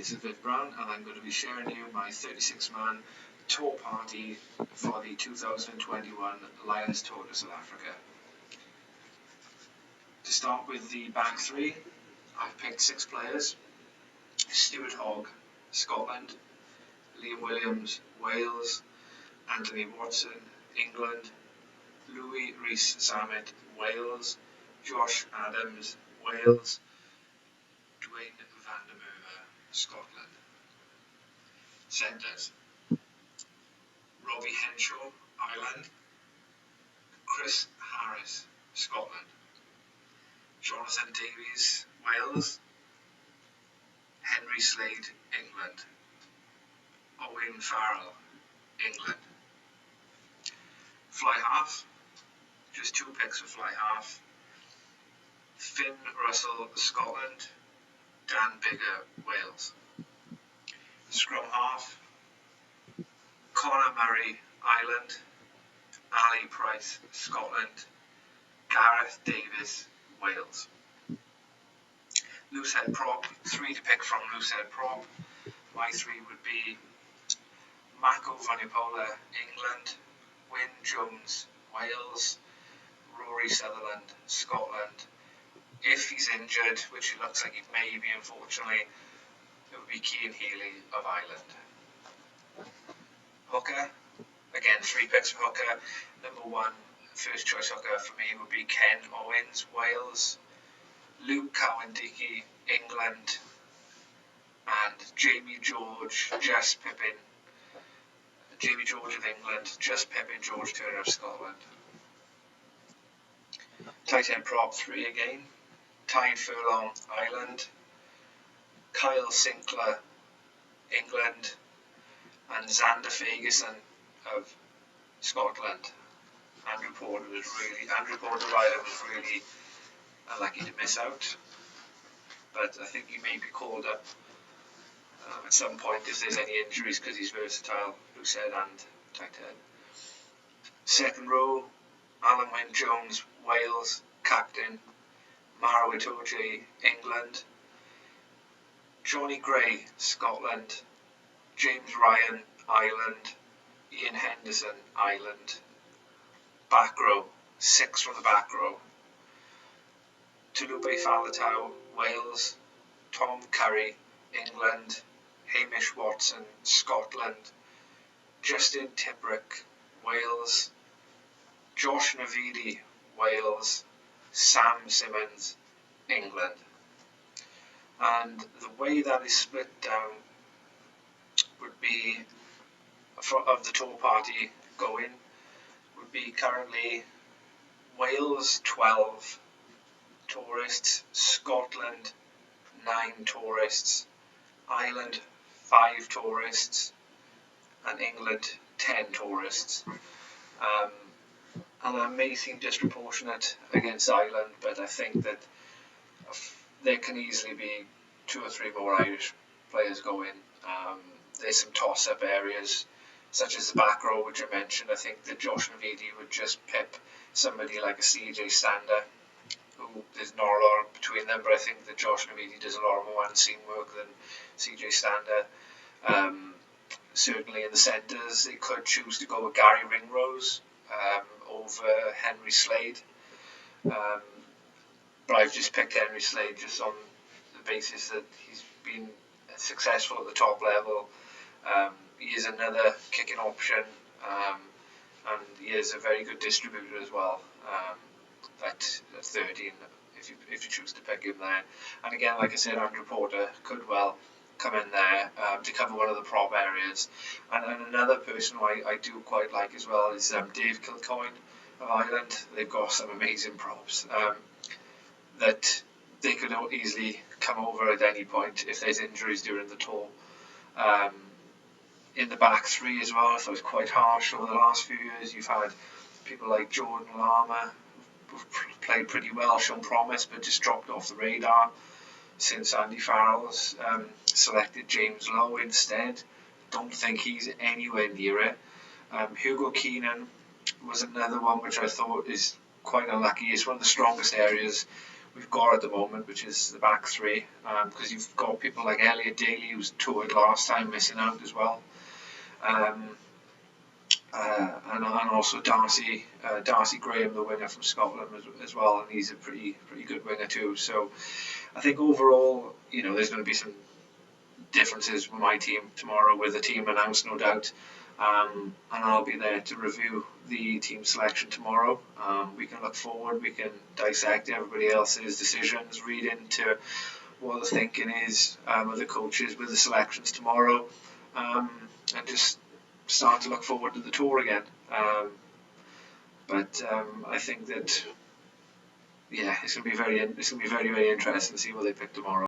this is Viv Brown, and I'm going to be sharing you my 36-man tour party for the 2021 Lions Tour to South Africa. To start with the back three, I've picked 6 players: Stuart Hogg, Scotland; Liam Williams, Wales; Anthony Watson, England; Louis Rees-Zammit, Wales; Josh Adams, Wales; Dwayne van der Merwe, Scotland. Centres: Robbie Henshaw, Ireland; Chris Harris, Scotland; Jonathan Davies, Wales; Henry Slade, England; Owen Farrell, England. Fly half, just 2 picks for fly half: Finn Russell, Scotland; Dan Biggar, Wales. Scrum half: Conor Murray, Ireland; Ali Price, Scotland; Gareth Davis, Wales. Loosehead prop, 3 to pick from loosehead prop. My 3 would be Mako Vunipola, England; Wyn Jones, Wales; Rory Sutherland, Scotland. If he's injured, which it looks like he may be, unfortunately, it would be Cian Healy of Ireland. Hooker, again 3 picks for hooker. Number 1, first choice hooker for me would be Ken Owens, Wales; Luke Cowan-Dickey, England; and Jamie George of England, just Pippin George Turner of Scotland. Tight end prop 3 again: Tadhg Furlong, Ireland; Kyle Sinclair, England; and Xander Ferguson of Scotland. Andrew Porter of Ireland was really unlucky to miss out, but I think he may be called up at some point if there's any injuries, because he's versatile, loosehead and tight end. Second row: Alan Wyn-Jones, Wales, captain; Maro Itoje, England; Johnny Gray, Scotland; James Ryan, Ireland; Ian Henderson, Ireland. Back row, 6 from the back row: Tulupe Faletau, Wales; Tom Curry, England; Hamish Watson, Scotland; Justin Tibrick, Wales; Josh Navidi, Wales; Sam Simmons, England. And the way that is split down would be, of the tour party going, would be currently Wales 12 tourists, Scotland 9 tourists, Ireland 5 tourists, and England 10 tourists. And that may seem disproportionate against Ireland, but I think that there can easily be 2 or 3 more Irish players going. There's some toss-up areas, such as the back row, which I mentioned. I think that Josh Navidi would just pip somebody like a CJ Stander, who there's not a lot between them, but I think that Josh Navidi does a lot more unseen work than CJ Stander. Certainly in the centres, they could choose to go with Gary Ringrose over Henry Slade. But I've just picked Henry Slade just on the basis that he's been successful at the top level. He is another kicking option, and he is a very good distributor as well. At 13, if you choose to pick him there. And again, like I said, Andrew Porter could well come in there to cover one of the prop areas. And another person who I do quite like as well is Dave Kilcoyne of Ireland. They've got some amazing props that they could easily come over at any point if there's injuries during the tour. In the back 3 as well, so it's quite harsh over the last few years. You've had people like Jordan Lama, who've played pretty well, shown promise, but just dropped off the radar since Andy Farrell's selected James Lowe instead. Don't think he's anywhere near it. Hugo Keenan was another one which I thought is quite unlucky. It's one of the strongest areas we've got at the moment, which is the back three, because you've got people like Elliot Daly, who's toured last time, missing out as well. Um, and also Darcy Graham, the winger from Scotland as well, and he's a pretty good winger too. So I think overall, there's going to be some differences with my team tomorrow, with the team announced, no doubt. And I'll be there to review the team selection tomorrow. We can look forward, we can dissect everybody else's decisions, read into what the thinking is of the coaches with the selections tomorrow, and just start to look forward to the tour again. But I think that it's going to be very interesting to see what they pick tomorrow.